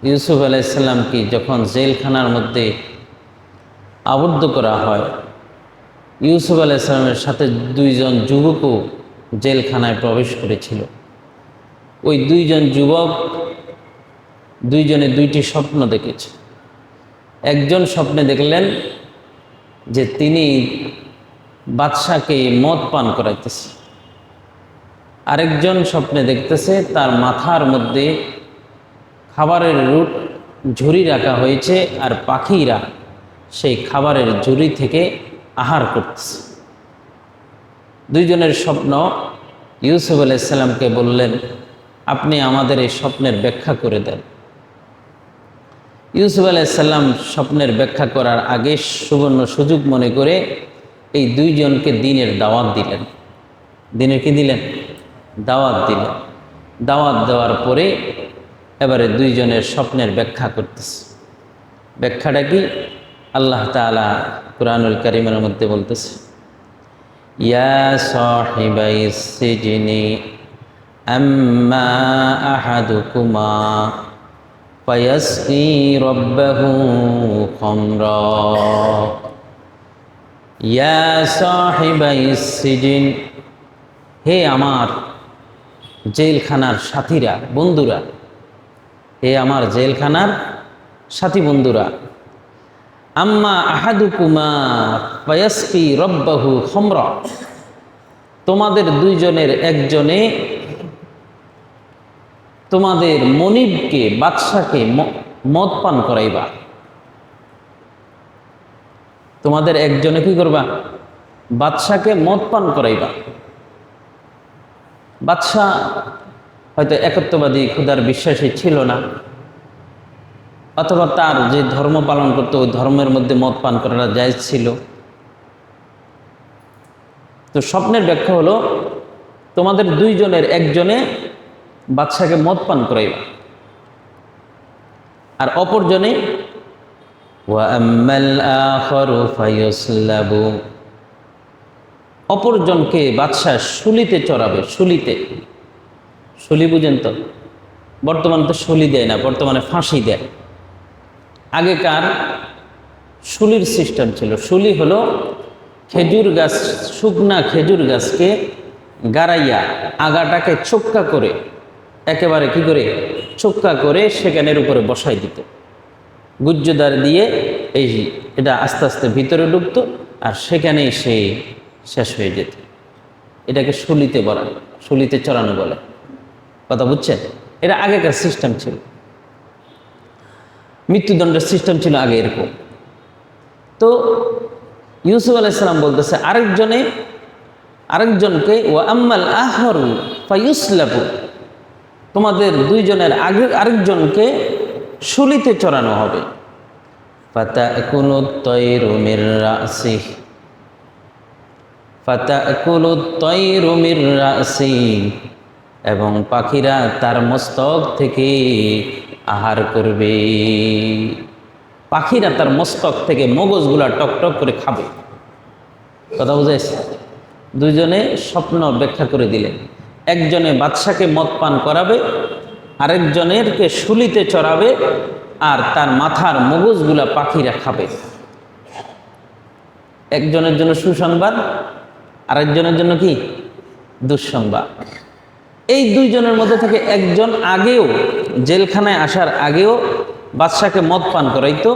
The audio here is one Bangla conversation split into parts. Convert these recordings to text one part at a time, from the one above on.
ইউসুফ আলাইসাল্লামকে যখন জেলখানার মধ্যে আবদ্ধ করা হয়, ইউসুফ আলাইসাল্লামের সাথে দুইজন যুবকও জেলখানায় প্রবেশ করেছিল। ওই দুইজন যুবক দুইজনে দুইটি স্বপ্ন দেখেছে। একজন স্বপ্নে দেখলেন যে তিনি বাদশাকে মদ পান করাইতেছে, আরেকজন স্বপ্নে দেখতেছে তার মাথার মধ্যে খাবারের ঝুড়ি রাখা হয়েছে আর পাখিরা সেই খাবারের ঝুড়ি থেকে আহার করতেছে। দুইজনের স্বপ্ন ইউসুফ আলাইসাল্লামকে বললেন, আপনি আমাদের এই স্বপ্নের ব্যাখ্যা করে দেন। ইউসুফ আলাইসাল্লাম স্বপ্নের ব্যাখ্যা করার আগে সুবর্ণ সুযোগ মনে করে এই দুইজনকে দিনের দাওয়াত দিলেন। দিনের কি দিলেন? দাওয়াত দিলেন। দাওয়াত দেওয়ার পরে এবারে দুইজনের স্বপ্নের ব্যাখ্যা করতেছে। ব্যাখ্যাটা কি? আল্লাহ তাআলা কুরআনুল কারীমের মধ্যে বলতেছে, ইয়া সাহিবাইস সিজনি আম্মা আহাদুকুমা ফায়াসকি রাব্বাহু খামরা। ইয়া সাহিবাইস সিজিন, হে আমার জেলখানার সাথীরা, বন্ধুরা, হে আমার জেলখানার সাথী বন্ধুরা, আম্মা আহাদুকুমা ফায়াসকি রাব্বাহু খামরা, তোমাদের দুইজনের একজনে তোমাদের মনিবকে, বাদশাকে মদ পান করাইবা। তোমাদের একজনে কি করবা? বাদশাকে মদ পান করাইবা। বাদশা হয়তো একত্ববাদী খোদার বিশ্বাসী ছিল না, অথবা তার যে ধর্ম পালন করতো ওই ধর্মের মধ্যে মদ পান করাটা জায়েজ ছিল। তো স্বপ্নের ব্যাখ্যা হলো, তোমাদের দুইজনের একজনে বাদশাকে মদ পান করাইবা, আর অপরজনে ওয়া আম্মাল আখারু ফায়ুসলাবু, অপরজনকে বাদশা শুলিতে চড়াবে। শুলি বুঝেন তো? বর্তমানে তো শুলি দেয় না, বর্তমানে ফাঁসি দেয়। আগেকার শুলির সিস্টেম ছিল। শুলি হলো খেজুর গাছ, শুকনা খেজুর গাছকে গাড়াইয়া আগাটাকে চোক্কা করে, একেবারে কি করে চোক্কা করে সেখানের উপরে বসাই দিত, গুজ্জদার দিয়ে এটা আস্তে আস্তে ভিতরে ঢুকতো আর সেখানেই সে শেষ হয়ে যেত। এটাকে শুলিতে চড়ানো বলে। কথা বুঝছেন? এটা আগেকার সিস্টেম ছিল, মৃত্যুদণ্ডের সিস্টেম ছিল আগে এরকম। তো ইউসুফ আলাইহিস সালাম বলতেছে আরেকজনকে ওয়া আম্মাল আখরু ফায়ুসলাবু, তোমাদের দুইজনের আরেকজনকে শুলিতে চড়ানো হবে। ফাতাকুলুত তায়রু মির রাসিহি, ফাতাকুলুত তায়রু মির রাসিহি, এবং পাখিরা তার মস্তক থেকে আহার করবে। পাখিরা তার মস্তক থেকে মগজগুলা টকটক করে খাবে। কথা বুঝাইছে? দুইজনে স্বপ্ন ব্যাখ্যা করে দিলেন। একজনে বাদশাকে মদ পান করাবে, আরেকজনেরকে শুলিতে চড়াবে, আর তার মাথার মগজগুলা পাখিরা খাবে। একজনের জন্য সুসংবাদ, আরেকজনের জন্য কি দুঃসংবাদ। এই দুইজনের মধ্যে থেকে একজন আগেও জেলখানায় আসার আগেও বাদশাকে মদ পান করাইতো,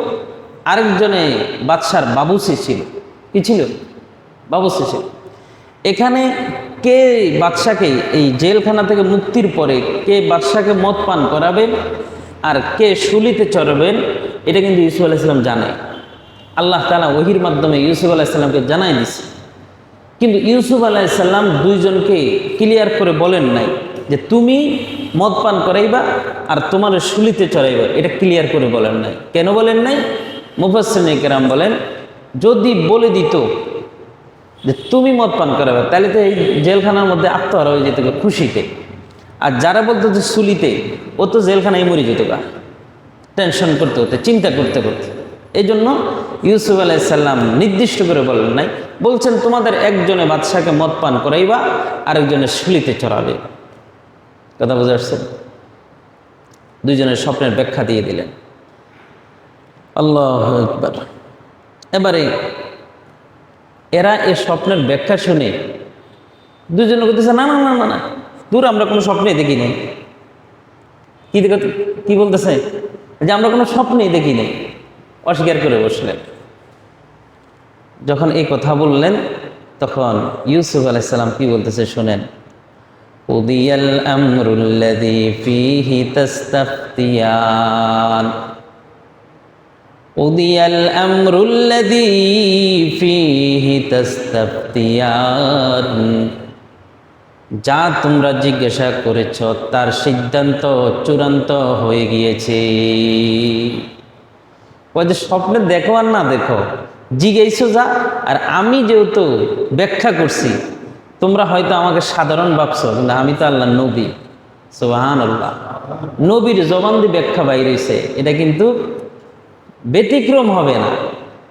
আরেকজনে বাদশার বাবুসি ছিল। কি ছিল? বাবুসি ছিল। এখানে কে বাদশাকে, এই জেলখানা থেকে মুক্তির পরে কে বাদশাকে মদ পান করাবেন আর কে শুলিতে চড়াবেন, এটা কিন্তু ইউসুফ আলাইহিস সালাম জানে। আল্লাহ তাআলা ওহীর মাধ্যমে ইউসুফ আলাইহিস সালামকে জানাই দিছে। কিন্তু ইউসুফ আলাইহিস সালাম দুইজনকে ক্লিয়ার করে বলেন নাই যে তুমি মদ পান করাইবা আর তোমার শুলিতে চড়াইবা, এটা ক্লিয়ার করে বলেন নাই। কেন বলেন নাই? মুফাসসিরিনে কেরাম বলেন, যদি বলে দিত যে তুমি মদ পান করাবে, তাহলে তো এই জেলখানার মধ্যে আত্মহারা হয়ে যেত খুশিতে। আর যারা বলতো যে শুলিতে, ও তো জেলখানায় মরে যেত গা, টেনশন করতে হতে, চিন্তা করতে করতে। এই জন্য ইউসুফ আলাইহিস সালাম নির্দিষ্ট করে বলেন নাই, বলছেন তোমাদের একজনে বাদশাকে মদ পান করাইবা, আরেকজনে শুলিতে চড়াবে। কথা বুঝে আসছে? দুইজনের স্বপ্নের ব্যাখ্যা দিয়ে দিলেন। আল্লাহু আকবার। এবারে এরা এই স্বপ্নের ব্যাখ্যা শুনে দুইজনে বলতেছে, না না না না না, দূর, আমরা কোনো স্বপ্নেই দেখি নাই। কি বলতেছে? যে আমরা কোনো স্বপ্নেই দেখি নাই, অস্বীকার করে বসলেন। যখন এই কথা বললেন তখন ইউসুফ আলাইহিস সালাম কি বলতেছে শুনেন। উদিয়াল আমরুল্লাযী ফীহি তাস্তাফতিয়ান, উদিয়াল আমরুল্লাযী ফীহি তাস্তাফতিয়ান, যা তোমরা জিজ্ঞাসা করেছ তার সিদ্ধান্ত চূড়ান্ত হয়ে গিয়েছে। ওই যে স্বপ্নে দেখো আর না দেখো, জিজ্ঞেস যা, আর আমি যেহেতু ব্যাখ্যা করছি, তোমরা হয়তো আমাকে সাধারণ ভাবছো, কিন্তু আমি তো আল্লাহ নবী। সুবহানাল্লাহ। নবীর জবান দিয়ে ব্যাখ্যা বাইর হইছে, এটা কিন্তু ব্যতিক্রম হবে না।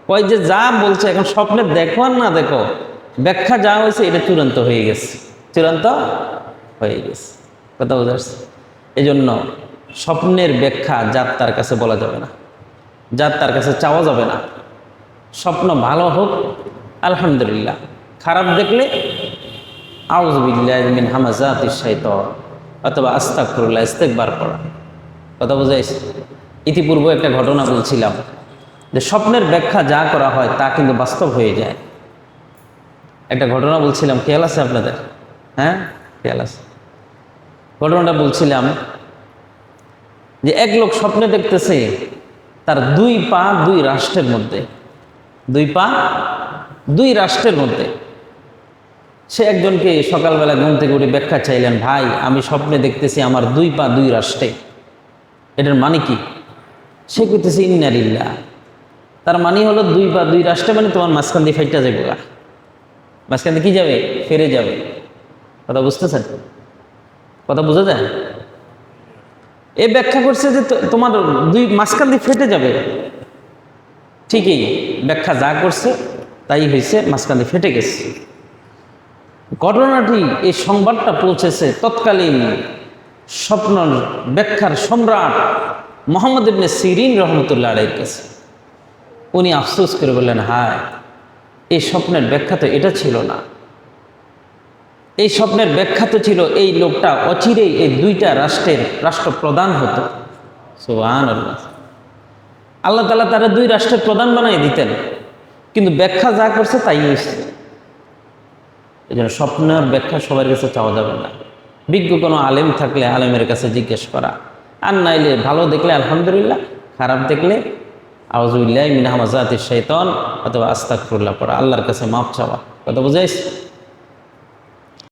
কয় যে যা বলছে এখন স্বপ্নে দেখো আর না দেখো, ব্যাখ্যা যা হয়েছে এটা চূড়ান্ত হয়ে গেছে, চূড়ান্ত হয়ে গেছে। কথা বোঝা যাচ্ছে? এই জন্য স্বপ্নের ব্যাখ্যা যার তার কাছে বলা যাবে না, যার তার কাছে চাওয়া যাবে না। স্বপ্ন ভালো হোক আলহামদুলিল্লাহ, খারাপ দেখলে আউযু বিল্লাহি মিন হামাযাতিশ শাইতান অথবা আস্তাগফিরুল্লাহ, ইস্তেগফার করা। কথা বোঝাইছে? ইতিপূর্বে একটা ঘটনা বলছিলাম যে স্বপ্নের ব্যাখ্যা যা করা হয় তা কিন্তু বাস্তব হয়ে যায়। একটা ঘটনা বলছিলাম, খেয়াল আছে আপনাদের? হ্যাঁ, খেয়াল আছে। ঘটনাটা বলছিলাম যে এক লোক স্বপ্নে দেখতেছে তার দুই পা দুই রাষ্ট্রের মধ্যে, দুই পা দুই রাষ্ট্রের মধ্যে। সে একজনকে সকালবেলা ঘুম থেকে উঠে ব্যাখ্যা চাইলেন, ভাই আমি স্বপ্নে দেখতেছি আমার দুই পা দুই রাষ্ট্রে, এটার মানে কি? সে কইতেছে ইন্না লিল্লাহ, তার মানে হলো দুই পা দুই রাষ্ট্রে মানে তোমার মাঝখান দিয়ে ফাইটা যাবে, মাঝখান দিয়ে কি যাবে? ফেরে যাবে। কথা বুঝতেছেন? কথা বোঝা যায়? এ ব্যাখ্যা করছে যে তোমার দুই মাঝখান দিয়ে ফেটে যাবে। ঠিকই, ব্যাখ্যা যা করছে তাই হয়েছে, মাঝখান দিয়ে ফেটে গেছে। ঘটনাটি, এই সংবাদটা পৌঁছেছে তৎকালীন স্বপ্ন ব্যাখ্যার সম্রাট মুহাম্মদ ইবনে সিরিন রহমতুল্লাহ আলাইহির কাছে। উনি আফসোস করে বললেন, হায়, এই স্বপ্নের ব্যাখ্যা তো এটা ছিল না। এই স্বপ্নের ব্যাখ্যা তো ছিল এই লোকটা অচিরেই এই দুইটা রাষ্ট্রের রাষ্ট্রপ্রধান হতো। সুবহানাল্লাহ। আল্লাহ তাআলা তারা দুই রাষ্ট্রের প্রধান বানাই দিতেন, কিন্তু ব্যাখ্যা যা করছে তাই হয়েছে। এই জন্য স্বপ্নের ব্যাখ্যা সবার কাছে চাওয়া যাবে না। বিজ্ঞ কোনো আলেম থাকলে আলেমের কাছে জিজ্ঞেস করা, আর নাইলে ভালো দেখলে আলহামদুলিল্লাহ, খারাপ দেখলে আউযু বিল্লাহি মিন হামাযাতিশ শাইতান অথবা আস্তাগফিরুল্লাহ পড়া, আল্লাহর কাছে মাফ চাওয়া। কথা বুঝাইছে?